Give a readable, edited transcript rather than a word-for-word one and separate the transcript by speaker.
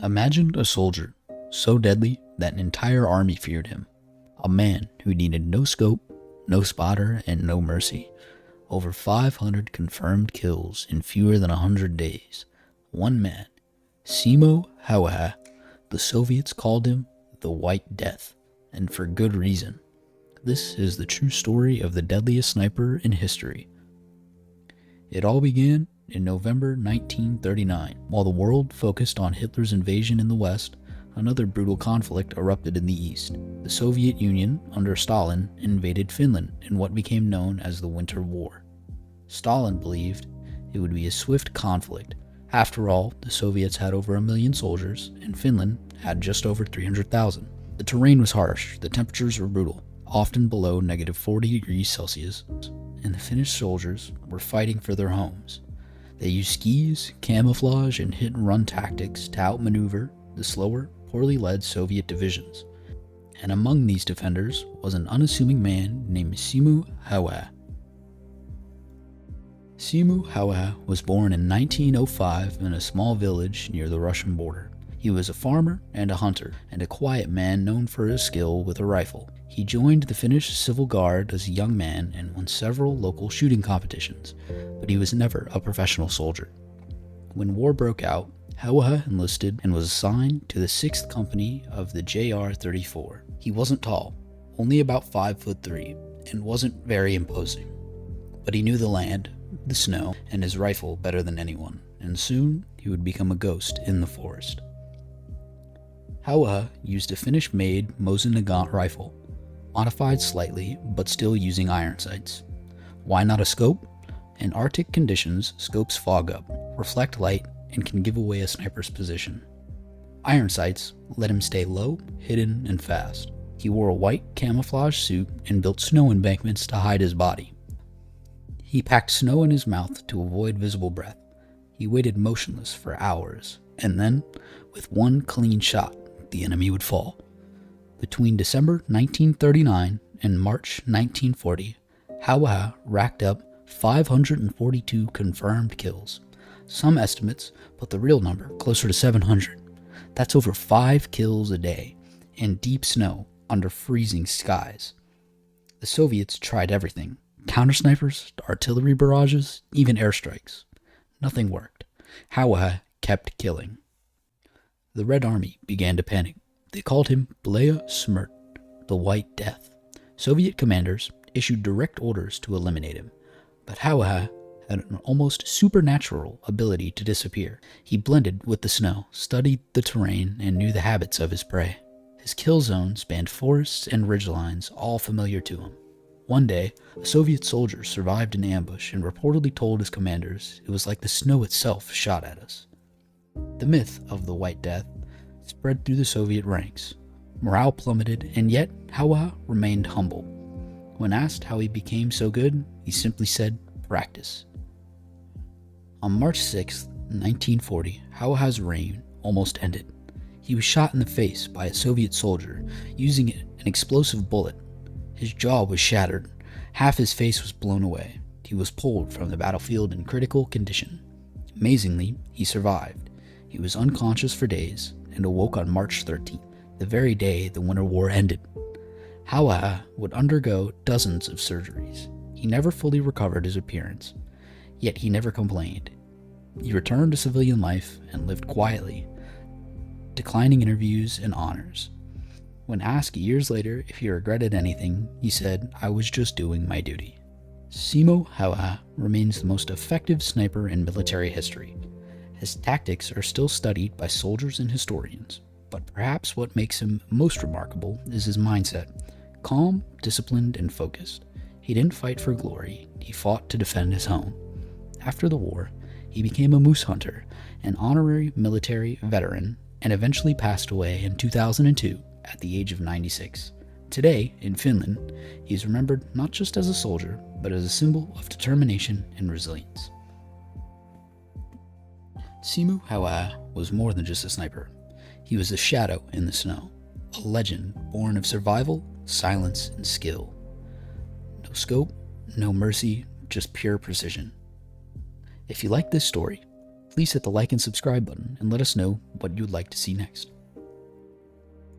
Speaker 1: Imagine a soldier so deadly that an entire army feared him. A man who needed no scope, no spotter, and no mercy. Over 500 confirmed kills in fewer than 100 days. One man, Simo Häyhä. The Soviets called him the White Death, and for good reason. This is the true story of the deadliest sniper in history. It all began in November 1939. While the world focused on Hitler's invasion in the West, another brutal conflict erupted in the East. The Soviet Union, under Stalin, invaded Finland in what became known as the Winter War. Stalin believed it would be a swift conflict. After all, the Soviets had over 1 million soldiers, and Finland had just over 300,000. The terrain was harsh, the temperatures were brutal, often below -40 degrees Celsius, and the Finnish soldiers were fighting for their homes. They used skis, camouflage, and hit-and-run tactics to outmaneuver the slower, poorly led Soviet divisions. And among these defenders was an unassuming man named Simo Häyhä. Simo Häyhä was born in 1905 in a small village near the Russian border. He was a farmer and a hunter, and a quiet man known for his skill with a rifle. He joined the Finnish Civil Guard as a young man and won several local shooting competitions, but he was never a professional soldier. When war broke out, Häyhä enlisted and was assigned to the 6th Company of the JR-34. He wasn't tall, only about 5'3", and wasn't very imposing. But he knew the land, the snow, and his rifle better than anyone, and soon he would become a ghost in the forest. Häyhä used a Finnish-made Mosin Nagant rifle, modified slightly but still using iron sights. Why not a scope? In Arctic conditions, scopes fog up, reflect light, and can give away a sniper's position. Iron sights let him stay low, hidden, and fast. He wore a white camouflage suit and built snow embankments to hide his body. He packed snow in his mouth to avoid visible breath. He waited motionless for hours, and then, with one clean shot, the enemy would fall. Between December 1939 and March 1940, Häyhä racked up 542 confirmed kills. Some estimates put the real number closer to 700. That's over 5 kills a day, in deep snow under freezing skies. The Soviets tried everything. Counter-snipers, artillery barrages, even airstrikes. Nothing worked. Häyhä kept killing. The Red Army began to panic. They called him Blea Smrt, the White Death. Soviet commanders issued direct orders to eliminate him, but Häyhä had an almost supernatural ability to disappear. He blended with the snow, studied the terrain, and knew the habits of his prey. His kill zone spanned forests and ridgelines, all familiar to him. One day, a Soviet soldier survived an ambush and reportedly told his commanders it was like the snow itself shot at us. The myth of the White Death spread through the Soviet ranks. Morale plummeted, and yet Häyhä remained humble. When asked how he became so good, he simply said, "Practice." On March 6, 1940, Häyhä's reign almost ended. He was shot in the face by a Soviet soldier using an explosive bullet. His jaw was shattered. Half his face was blown away. He was pulled from the battlefield in critical condition. Amazingly, he survived. He was unconscious for days and awoke on March 13th, the very day the Winter War ended. Häyhä would undergo dozens of surgeries. He never fully recovered his appearance, yet he never complained. He returned to civilian life and lived quietly, declining interviews and honors. When asked years later if he regretted anything, he said, "I was just doing my duty." Simo Häyhä remains the most effective sniper in military history. His tactics are still studied by soldiers and historians, but perhaps what makes him most remarkable is his mindset: calm, disciplined, and focused. He didn't fight for glory, he fought to defend his home. After the war, he became a moose hunter, an honorary military veteran, and eventually passed away in 2002 at the age of 96. Today, in Finland, he is remembered not just as a soldier, but as a symbol of determination and resilience. Simo Häyhä was more than just a sniper. He was a shadow in the snow, a legend born of survival, silence, and skill. No scope, no mercy, just pure precision. If you like this story, please hit the like and subscribe button and let us know what you would like to see next.